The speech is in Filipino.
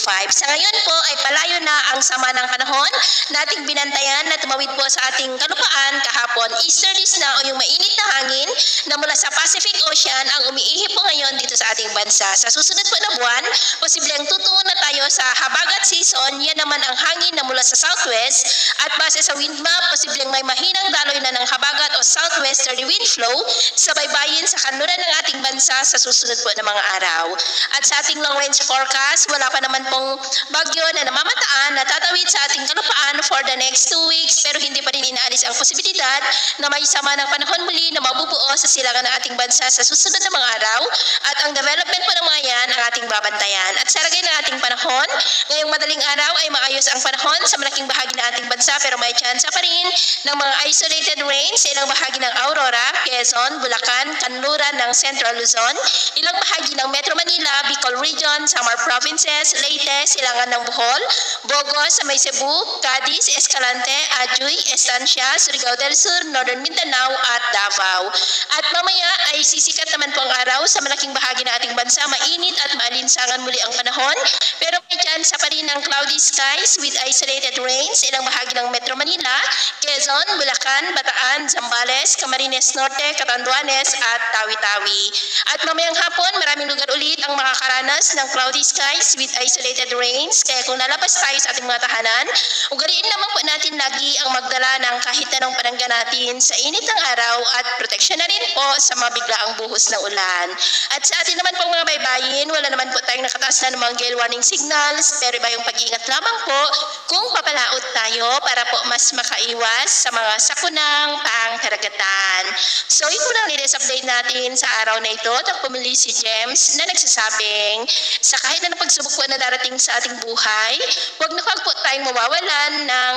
Sa ngayon po ay palayo na ang sama ng panahon nating binantayan na tumawid po sa ating kalupaan kahapon. Easterlies na o yung mainit na hangin na mula sa Pacific Ocean ang umiihip po ngayon dito sa ating bansa. Sa susunod po na buwan, posibleng tutungo na tayo sa habagat season. Yan naman ang hangin na mula sa southwest at base sa wind map, posibleng may mahinang daloy na ng habagat o southwesterly wind flow sa baybayin sa kanluran ng ating bansa sa susunod po na mga araw. At sa ating long range forecast, wala pa naman pong bagyo na namamataan na tatawid sa ating kalupaan for the next 2 weeks, pero hindi pa rin inaalis ang posibilidad na may sama ng panahon muli na mabubuo sa silangan ng ating bansa sa susunod na mga araw, at ang development po ng mga yan ang ating babantayan. At sa lagay ng ating panahon, ngayong madaling araw ay maayos ang panahon sa malaking bahagi ng ating bansa, pero may tsansa pa rin ng mga isolated rain sa ilang bahagi ng Aurora, Quezon, Bulacan, Kanluran ng Central Luzon, ilang bahagi ng Metro Manila, Bicol Region, Samar Provinces, Leyte, Silangan ng Bohol, Bogos sa may Cebu, Cadiz, Escalante, Ajuy, Estancia, Surigao del Sur, Northern Mindanao at Davao. At mamaya ay sisikat naman po ang araw sa malaking bahagi ng ating bansa. Mainit at maalinsangan muli ang panahon, pero may tsansa pa rin ng cloudy skies with isolated rains sa ilang bahagi ng Metro Manila, Quezon, Bulacan, Bataan, Zambales, Camarines Norte, Catanduanes at Tawi-Tawi. At mamayang hapon, maraming lugar ulit ang makakaranas ng cloudy skies with isolated rains. Kaya kung lalabas tayo sa ating mga tahanan, ugaliin naman po natin lagi ang magdala ng kahit anong panangga natin sa init ng araw at proteksyon na rin po sa mga biglaang buhos ng ulan. At sa atin naman pong mga baybayin, wala naman po tayong nakataas na mga gale warning signals, pero iba yung pag-iingat lamang po kung papalaot tayo para po mas makaiwas sa mga sakunang pangkaragatan. So ito lang latest update natin sa araw na ito. Pumili si James na nagsasabing sa kahit na pagsubok po na darating sa ating buhay, huwag na po tayong mawawalan ng